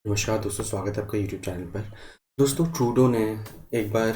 नमस्कार दोस्तों, स्वागत है आपका यूट्यूब चैनल पर। दोस्तों, ट्रूडो ने एक बार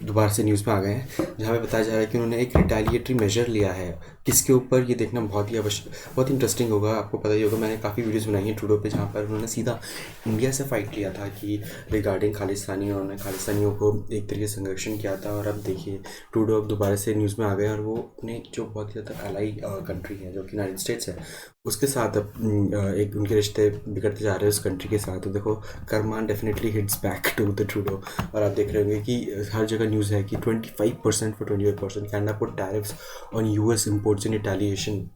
दोबारा से न्यूज़ में आ गए हैं, जहाँ पे बताया जा रहा है कि उन्होंने एक रिटेलिएटरी मेजर लिया है। किसके ऊपर, ये देखना बहुत इंटरेस्टिंग होगा। आपको पता ही होगा, मैंने काफ़ी वीडियोस बनाई हैं ट्रूडो पे, जहाँ पर उन्होंने सीधा इंडिया से फाइट लिया था कि रिगार्डिंग खालिस्तानी, उन्होंने खालिस्तानियों को एक तरीके से संरक्षण किया था। और अब देखिए, ट्रूडो अब दोबारा से न्यूज़ में आ गए, और वो अपने जो बहुत ही ज़्यादा अलाई कंट्री है, जो कि यूनाइटेड स्टेट्स है, उसके साथ अब एक उनके रिश्ते बिगड़ते जा रहे हैं उस कंट्री के साथ। तो देखो, कर्मान definitely hits back to the Trudeau. और आप देख रहे होंगे कि हर जगह न्यूज़ है कि 25% for 25% Canada put tariffs on US imports in retaliation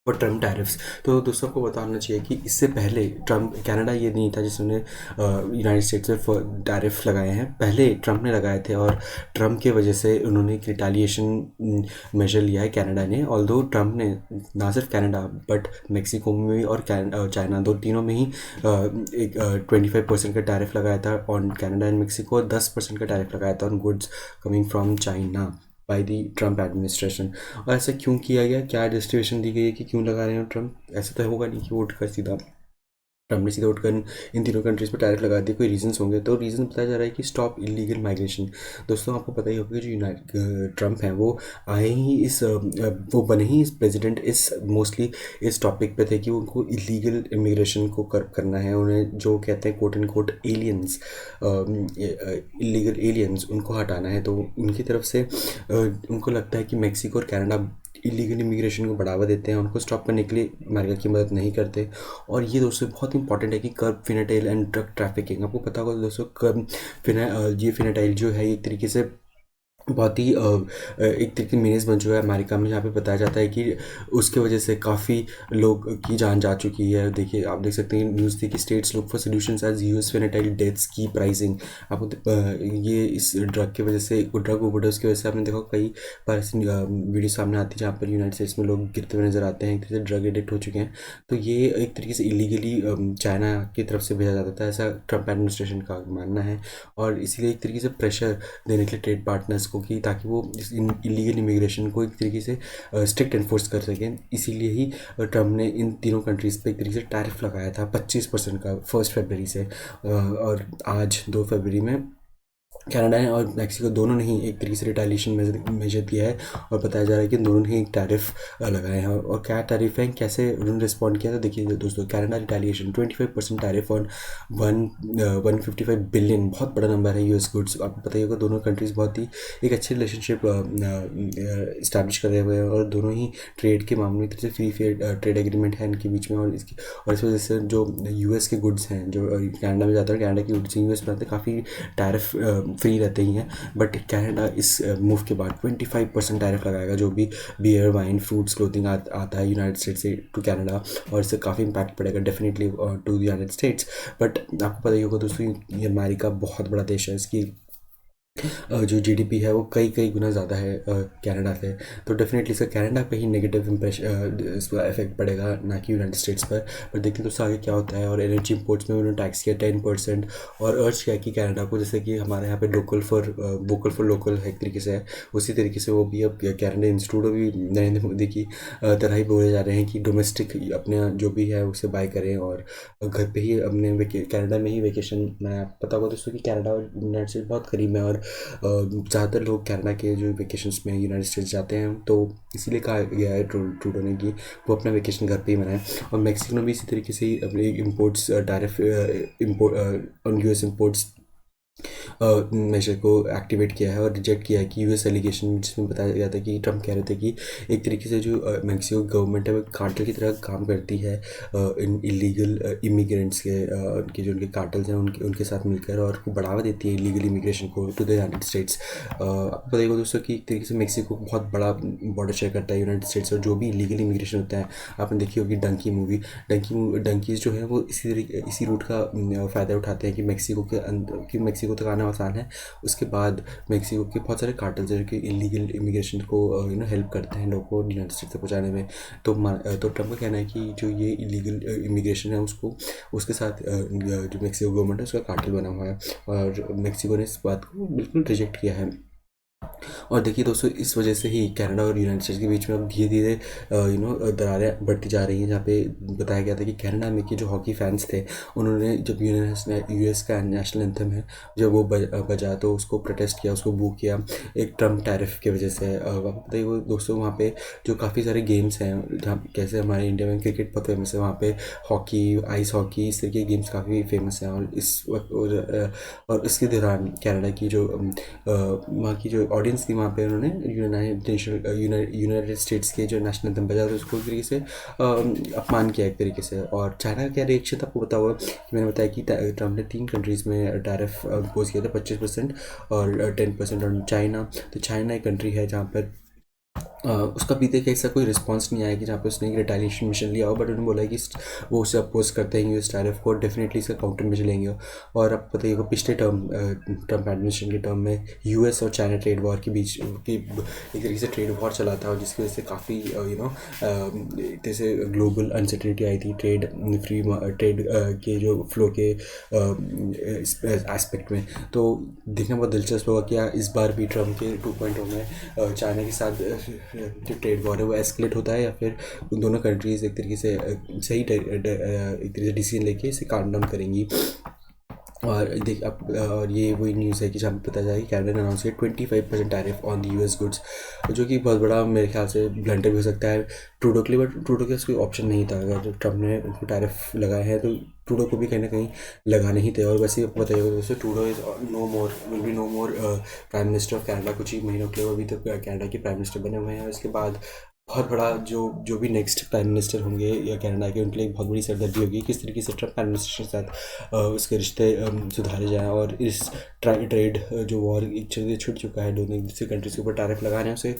और ट्रम्प टैरिफ्स। तो दोस्तों, आपको बताना चाहिए कि इससे पहले ट्रम्प, कनाडा ये नहीं था जिसने यूनाइटेड स्टेट्स में टैरिफ लगाए हैं। पहले ट्रम्प ने लगाए थे, और ट्रम्प की वजह से उन्होंने एक रिटेलिएशन मेजर लिया है कनाडा ने। ऑल्दो ट्रम्प ने ना सिर्फ कनाडा बट मेक्सिको में भी और चाइना, दो तीनों में ही एक 25% का टैरिफ लगाया था ऑन कनाडा एंड मेक्सिको, और 10% का टैरिफ लगाया था on goods coming from China by the Trump administration. और ऐसा क्यों किया गया, क्या जस्टिफिकेशन दी गई है कि क्यों लगा रहे हैं ट्रम्प? ऐसा तो होगा नहीं कि वो उठकर सीधा ट्रम्प ने सीधा उठकर इन तीनों कंट्रीज़ पर टैरिफ लगा दिए। कोई रीजंस होंगे, तो रीज़न बताया जा रहा है कि स्टॉप इलीगल माइग्रेशन। दोस्तों, आपको पता ही होगा कि जो ट्रम्प हैं, वो आए ही वो बने ही इस प्रेसिडेंट इस मोस्टली इस टॉपिक पे थे कि उनको इलीगल इमिग्रेशन को कर्ब करना है। उन्हें जो कहते हैं quote and quote aliens, illegal aliens, उनको हटाना है। तो उनकी तरफ से उनको लगता है कि मेक्सिको और कनाडा इलीगल इमिग्रेशन को बढ़ावा देते हैं, उनको स्टॉप करने के लिए अमेरिका की मदद नहीं करते। और ये दोस्तों बहुत इंपॉर्टेंट है कि कर्ब फिनाटाइल एंड ड्रग ट्रैफिकिंग। आपको पता होगा दोस्तों, ये फिनाटाइल जो है, एक तरीके से बहुत ही एक तरीके मीन्स बन चुका है अमेरिका में, जहाँ पे बताया जाता है कि उसके वजह से काफ़ी लोग की जान जा चुकी है। देखिए, आप देख सकते हैं न्यूज़ थी कि states look for solutions as US fentanyl deaths की प्राइसिंग। आपको ये इस ड्रग की वजह से, ड्रग ओवरडोज की वजह से, आपने देखा कई बार ऐसी वीडियो सामने आती है जहाँ पर यूनाइटेड स्टेट्स में लोग गिरते हुए नजर आते हैं, एक तरीके से ड्रग एडिक्ट हो चुके हैं। तो ये एक तरीके से इलीगली चाइना की तरफ से भेजा जाता था, ऐसा ट्रम्प एडमिनिस्ट्रेशन का मानना है। और इसीलिए एक तरीके से प्रेशर देने के लिए ट्रेड पार्टनर्स को, कि ताकि वो इस इलीगल इमिग्रेशन को एक तरीके से स्ट्रिक्ट एनफोर्स कर सकें। इसीलिए ही ट्रम्प ने इन तीनों कंट्रीज़ पे एक तरीके से टैरिफ लगाया था 25% का 1 फरवरी से। और आज 2 फरवरी में कनाडा ने और मैक्सिको दोनों ने ही एक तरीके से रिटेलिएशन मेजर दिया है। और बताया जा रहा है कि दोनों ने ही एक टैरिफ लगाए हैं। और क्या टैरिफ है, कैसे उन्होंने रिस्पॉन्ड किया? तो देखिए दोस्तों, Canada retaliation 25% tariff on 155 billion, बहुत बड़ा नंबर है यूएस गुड्स। आपको पता ही होगा, दोनों कंट्रीज़ बहुत ही एक अच्छी रिलेशनशिप इस्टेब्लिश कर रहे हुए हैं, और दोनों ही ट्रेड के मामले में फ्री फेयर ट्रेड एग्रीमेंट है इनके बीच में। और इस वजह से जो यूएस के गुड्स हैं जो कनाडा में जाते हैं, कनाडा की गुड्स यूएस में आते हैं, काफ़ी टैरिफ फ्री रहते ही हैं। बट कनाडा इस मूव के बाद 25% टैरिफ लगाएगा, जो भी बियर, वाइन, फ्रूट्स, क्लोथिंग आता है यूनाइटेड स्टेट्स से टू कनाडा। और इससे काफ़ी इंपैक्ट पड़ेगा definitely to United States. But आपको पता ही होगा दोस्तों, ये अमेरिका बहुत बड़ा देश है, इसकी जो जीडीपी है वो कई कई गुना ज़्यादा है कनाडा से। तो डेफिनेटली इसका कनाडा पे ही नेगेटिव इम्प्रेशन, इसका इफेक्ट पड़ेगा, ना कि यूनाइटेड स्टेट्स पर। पर देखते हैं दोस्तों आगे क्या होता है। और एनर्जी इंपोर्ट्स में उन्होंने टैक्स किया 10%, और अर्ज किया कि कनाडा को, जैसे कि हमारे यहाँ पे वोकल फॉर लोकल एक तरीके से है, उसी तरीके से वो भी अब कनाडा इंस्टीट्यूट भी नरेंद्र मोदी की तरह ही बोले जा रहे हैं कि डोमेस्टिक अपने जो भी है उसे बाय करें, और घर पे ही अपने कनाडा में ही वेकेशन मनाएं। पता होगा दोस्तों कि कनाडा और यूनाइटेड स्टेट्स बहुत करीब है, और ज़्यादातर लोग कनाडा के जो वेकेशंस में यूनाइटेड स्टेट्स जाते हैं। तो इसीलिए कहा गया है ट्रूडो ने कि वो अपना वेकेशन घर पे ही मनाएं। और मैक्सिको ने भी इसी तरीके से ही अपने imports tariff import on US imports measure को एक्टिवेट किया है, और रिजेक्ट किया है कि यूएस एलिगेशन, जिसमें बताया गया था कि ट्रम्प कह रहे थे कि एक तरीके से जो मैक्सिको गवर्नमेंट है वो कार्टेल की तरह काम करती है इन इलीगल इमिग्रेंट्स के जो उनके कार्टल्स हैं उनके उनके साथ मिलकर, और को बढ़ावा देती है इलीगल इमिग्रेशन को टू द यूनाइटेड स्टेट्स। आपको बताइएगा दोस्तों कि एक तरीके से मैक्सिको बहुत बड़ा बॉर्डर शेयर करता है यूनाइटेड स्टेट्स, और जो भी इलीगल इमिग्रेशन होता है, आपने देखी होगी डंकी मूवी, डंकीज जो है वो इसी रूट का फ़ायदा उठाते हैं कि मैक्सिको तक आना आसान है। उसके बाद मैक्सिको के बहुत सारे कार्टल्स हैं जो कि इलीगल इमिग्रेशन को हेल्प करते हैं लोगों को यूनाइटेड स्टेट्स तक पहुँचाने में। तो ट्रम्प का कहना है कि जो ये इलीगल इमिग्रेशन है उसको, उसके साथ जो मैक्सिको गवर्नमेंट है उसका कार्टेल बना हुआ है, और मैक्सिको ने इस बात को बिल्कुल रिजेक्ट किया है। और देखिए दोस्तों, इस वजह से ही कनाडा और यूनाइटेड स्टेट्स के बीच में अब धीरे धीरे दरारें बढ़ती जा रही हैं। जहाँ पे बताया गया था कि कनाडा में कि जो हॉकी फैंस थे, उन्होंने जब यूएस का नेशनल एंथम है, जब वो बजा तो उसको प्रोटेस्ट किया, उसको बू किया, एक ट्रम्प टैरिफ की वजह से। आपको पता ही वो दोस्तों, वहाँ पे जो काफ़ी सारे गेम्स हैं, जहाँ कैसे हमारे इंडिया में क्रिकेट बहुत फेमस है, वहाँ पे हॉकी, आइस हॉकी, इस तरह के गेम्स काफ़ी फेमस हैं। और इस वक्त और इसके दौरान कनाडा की जो वहाँ की जो ऑडियंस थी, वहाँ पे उन्होंने यूनाइटेड स्टेट्स के जो नेशनल एंथम बजा था, उसको एक तरीके से अपमान किया एक तरीके से। और चाइना का क्या रिएक्शन था आपको पता होगा कि मैंने बताया कि ट्रम्प ने 3 कंट्रीज़ में टैरिफ इम्पोज किया था, 25% और 10% ऑन चाइना। तो चाइना एक कंट्री है जहाँ पर उसका अभी तक ऐसा कोई रिस्पांस नहीं आया कि जहाँ पे उसने एक रिटेलिएशन मिशन लिया हो, बट उन्होंने बोला है कि वो उसे अपोज करते हैं यूएस टैरिफ को, डेफिनेटली इसका काउंटर मेजर लेंगे। और अब पता ही होगा, पिछले ट्रम्प एडमिनिस्ट्रेशन के टर्म में यूएस और चाइना ट्रेड वॉर के बीच की एक तरीके से ट्रेड वॉर चला था, और जिसकी वजह से काफ़ी जैसे ग्लोबल अनसर्टेनिटी आई थी ट्रेड फ्री ट्रेड के जो फ्लो के एस्पेक्ट में। तो देखना बहुत दिलचस्प होगा कि इस बार भी ट्रम्प के 2.0 में चाइना के साथ जो ट्रेड वॉर है वो एस्केलेट होता है, या फिर उन दोनों कंट्रीज़ एक तरीके से सही एक तरीके से डिसीजन लेके इसे काम डाउन करेंगी। और देख अब और ये वही न्यूज़ है कि जहाँ पे पता चला कि कनाडा ने अनाउंस किया 25% tariff on the US goods, जो कि बहुत बड़ा मेरे ख्याल से ब्लंडर भी हो सकता है ट्रूडो के लिए। बट ट्रूडो के पास कोई ऑप्शन नहीं था, अगर जो ट्रम्प ने उनको टैरिफ लगाए हैं तो ट्रूडो को भी कहीं ना कहीं लगाने ही थे। और वैसे आपको बताइएगा दोस्तों, Trudeau is no more, will be no more prime minister of Canada. कुछ ही महीनों के लिए अभी तक कनाडा के प्राइम मिनिस्टर बने हुए हैं, और इसके बाद बहुत बड़ा जो जो भी नेक्स्ट प्राइम मिनिस्टर होंगे या कनाडा के, उनके लिए एक बहुत बड़ी सरदर्दी होगी किस तरीके से ट्रम्प एडमिनिस्ट्रेशन के साथ उसके रिश्ते सुधारे जाएँ। और इस ट्रेड जो वॉर एक जगह छुट चुका है, दोनों दूसरी कंट्रीज के ऊपर टैरिफ लगा रहे हैं, उसे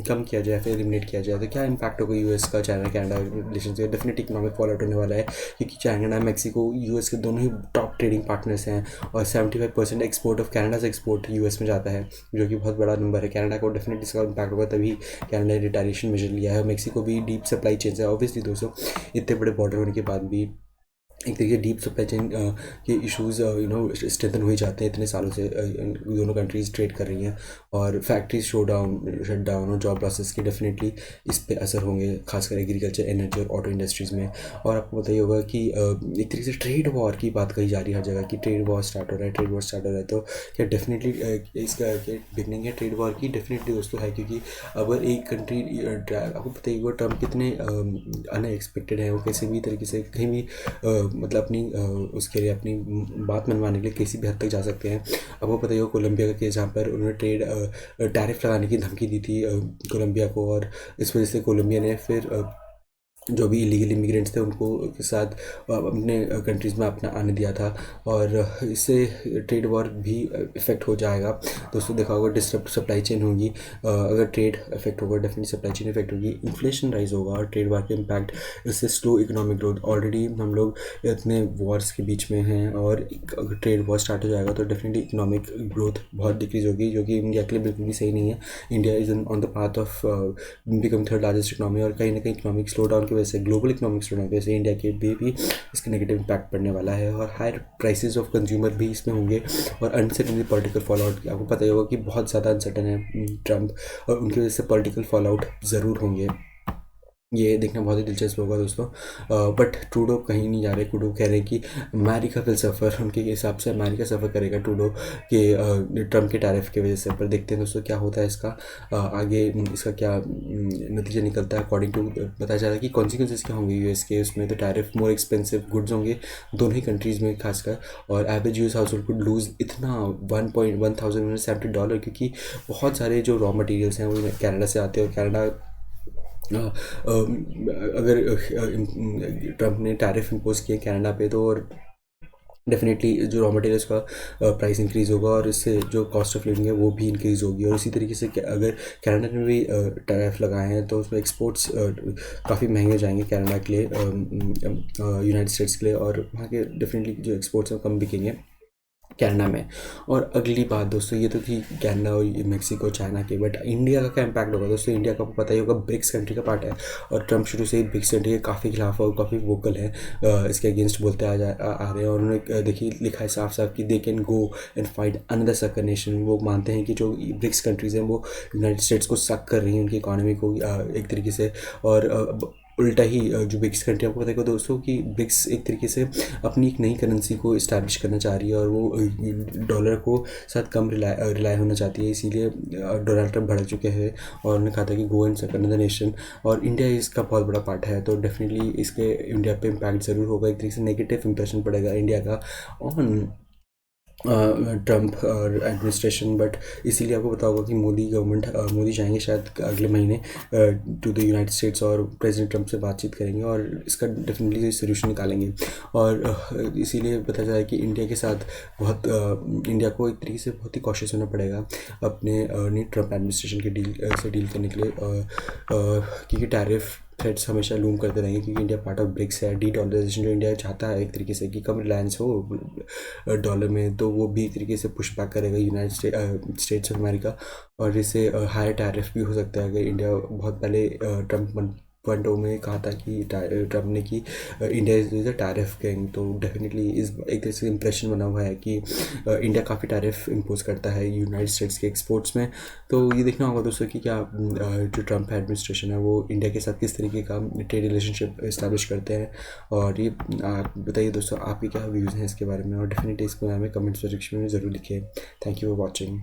कम किया जाए, फिर एलिमिनेट किया जाए, तो क्या इम्पैक्ट होगा यूएस का चाइना कनाडा रिलेशन से। डेफिनेट इकोनॉमिक फॉल आउट होने वाला है, क्योंकि चाइना, मैक्सिको, यूएस के दोनों ही टॉप ट्रेडिंग पार्टनर्स हैं, और 75% एक्सपोर्ट ऑफ कनाडा से एक्सपोर्ट यूएस में जाता है, जो कि बहुत बड़ा नंबर है। कनाडा को डेफिनेटली इसका इम्पैक्ट होगा, तभी कनाडा ने रिटेलिएशन मेजर लिया है। मेक्सिको भी डीप सप्लाई चेन है, ऑब्वियसली दोस्तों, इतने बड़े बॉर्डर होने के बाद भी एक तरीके डीप सप्लाई चेन के इश्यूज़ स्ट्रेंथन हो ही जाते हैं। इतने सालों से दोनों कंट्रीज़ ट्रेड कर रही हैं, और फैक्ट्रीज शट डाउन और जॉब लॉसेस के डेफिनेटली इस पे असर होंगे, खासकर एग्रीकल्चर, एनर्जी और ऑटो इंडस्ट्रीज़ में। और आपको बताइए होगा कि एक तरीके से ट्रेड वॉर की बात कही जा रही है हर जगह कि ट्रेड वॉर स्टार्ट हो रहा है, ट्रेड वॉर स्टार्ट हो रहा है। तो क्या डेफिनेटली इसका बिगनिंग है ट्रेड वॉर की? डेफिनेटली दोस्तों है, क्योंकि अगर एक कंट्री, आपको पता ही होगा ट्रम्प कितने अनएक्सपेक्टेड है, वो किसी भी तरीके से कहीं भी मतलब अपनी उसके लिए अपनी बात मनवाने के लिए किसी भी हद तक जा सकते हैं। अब वो पता ही हो कोलंबिया का केस, जहाँ पर उन्होंने टैरिफ लगाने की धमकी दी थी कोलंबिया को, और इस वजह से कोलंबिया ने फिर जो भी इलीगल इमिग्रेंट्स थे उनको के साथ अपने कंट्रीज़ में अपना आने दिया था, और इससे ट्रेड वॉर भी इफ़ेक्ट हो जाएगा। दोस्तों देखा होगा, डिस्टर्ब सप्लाई चेन होगी, अगर ट्रेड इफेक्ट होगा डेफिनेटली सप्लाई चेन इफेक्ट होगी, इन्फ्लेशन राइज होगा, और ट्रेड वॉर के इम्पैक्ट, इससे स्लो इकोनॉमिक ग्रोथ। ऑलरेडी हम लोग इतने वॉर्स के बीच में हैं, और अगर ट्रेड वॉर स्टार्ट हो जाएगा तो डेफिनेटली इकोनॉमिक ग्रोथ बहुत डिक्रीज होगी, जो कि इंडिया के लिए बिल्कुल भी सही नहीं है। India is on the path of become third largest economy, और कहीं ना कहीं इकोनॉमिक स्लो डाउन की वजह से, ग्लोबल इकोनॉमिक स्लो डाउन की वजह से इंडिया के भी इसका नेगेटिव इम्पैक्ट पड़ने वाला है, और हायर प्राइसेस ऑफ कंज्यूमर भी इसमें होंगे, और अनसर्टेनिटी पॉलिटिकल फॉल आउट। आपको पता ही होगा कि बहुत ज़्यादा अनसर्टन है ट्रम्प, और उनकी वजह से पॉलिटिकल फॉल आउट ज़रूर होंगे। ये देखना बहुत ही दिलचस्प होगा दोस्तों। बट ट्रूडो कहीं नहीं जा रहे, ट्रूडो कह रहे हैं कि अमेरिका विल सफ़र, उनके हिसाब से अमेरिका सफ़र करेगा ट्रूडो के ट्रम्प के टैरिफ की वजह से। पर देखते हैं दोस्तों क्या होता है इसका, आगे इसका क्या नतीजा निकलता है। अकॉर्डिंग टू पता चला कि कॉन्सिक्वेंसेस क्या होंगे यूएस के उसमें, तो टैरिफ मोर एक्सपेंसिव गुड्स होंगे दोनों ही कंट्रीज़ में खासकर, और average US household could lose इतना $1,170, क्योंकि बहुत सारे जो रॉ मटेरियल्स हैं वो कनाडा से आते हैं, और कनाडा अगर ट्रम्प ने टैरिफ इम्पोज किए कनाडा पे, तो और डेफिनेटली जो रॉ मटेरियल्स का प्राइस इंक्रीज़ होगा, और इससे जो कॉस्ट ऑफ लिविंग है वो भी इंक्रीज़ होगी। और इसी तरीके से अगर कनाडा ने भी टैरिफ लगाए हैं तो उसमें एक्सपोर्ट्स काफ़ी महंगे हो जाएंगे कनाडा के लिए, यूनाइटेड स्टेट्स के लिए, और वहाँ के डेफिनेटली जो एक्सपोर्ट्स हैं कम बिकेंगे। कनाडा में। और अगली बात दोस्तों, ये तो थी कनाडा और मेक्सिको चाइना की, बट इंडिया का क्या इम्पैक्ट होगा दोस्तों। इंडिया का आपको पता ही होगा ब्रिक्स कंट्री का पार्ट है, और ट्रम्प शुरू से ही ब्रिक्स कंट्री के काफ़ी खिलाफ और काफ़ी वोकल है, इसके अगेंस्ट बोलते आ रहे हैं। और उन्होंने देखिए लिखा है साफ साफ कि they can go and fight another sucker nation. वो मानते हैं कि जो ब्रिक्स कंट्रीज़ हैं वो यूनाइटेड स्टेट्स को सक कर रही हैं, उनकी इकॉनमी को एक तरीके से। और उल्टा ही जो ब्रिक्स कंट्री, आपको पता है दोस्तों कि ब्रिक्स एक तरीके से अपनी एक नई करेंसी को इस्टेब्लिश करना चाह रही है, और वो डॉलर को साथ कम रिलाय होना चाहती है। इसीलिए डोनाल्ड ट्रंप भड़क चुके हैं और उन्होंने कहा था कि go and second the nation, और इंडिया इसका बहुत बड़ा पार्ट है। तो डेफिनेटली इसके इंडिया पे इम्पैक्ट ज़रूर होगा, एक तरीके से नेगेटिव इंप्रेशन पड़ेगा इंडिया का ऑन ट्रम्प और एडमिनिस्ट्रेशन। बट इसीलिए आपको पता होगा कि मोदी जाएंगे शायद अगले महीने टू द यूनाइटेड स्टेट्स, और प्रेसिडेंट ट्रम्प से बातचीत करेंगे और इसका डेफिनेटली सोल्यूशन निकालेंगे। और इसीलिए पता चला है कि इंडिया के साथ इंडिया को एक तरीके से बहुत ही कॉशियस होना पड़ेगा अपने ट्रम्प एडमिनिस्ट्रेशन के डील करने के लिए, क्योंकि टैरिफ थ्रेट्स हमेशा लूम करते रहेंगे, क्योंकि इंडिया पार्ट ऑफ ब्रिक्स है। डी डॉलराइजेशन जो इंडिया चाहता है एक तरीके से कि कम रिलायंस हो डॉलर में, तो वो भी एक तरीके से पुश बैक करेगा यूनाइटेड स्टेट्स ऑफ अमेरिका। और इससे हायर टैरिफ भी हो सकता है। अगर इंडिया बहुत पहले ट्रम्प 1.0 में कहा था कि ट्रम्प ने कि India is a tariff king, तो डेफिनेटली इस एक तरह से इंप्रेशन बना हुआ है कि इंडिया काफ़ी टैरिफ इम्पोज करता है यूनाइटेड स्टेट्स के एक्सपोर्ट्स में। तो ये देखना होगा दोस्तों कि क्या जो ट्रम्प एडमिनिस्ट्रेशन है वो इंडिया के साथ किस तरीके का ट्रेड रिलेशनशिप इस्टेब्लिश करते हैं। और ये आप बताइए दोस्तों, आपके क्या व्यूज़ हैं इसके बारे में, और डेफिनेटली इसके बारे में कमेंट्स सेक्शन में ज़रूर लिखिए। Thank you for watching.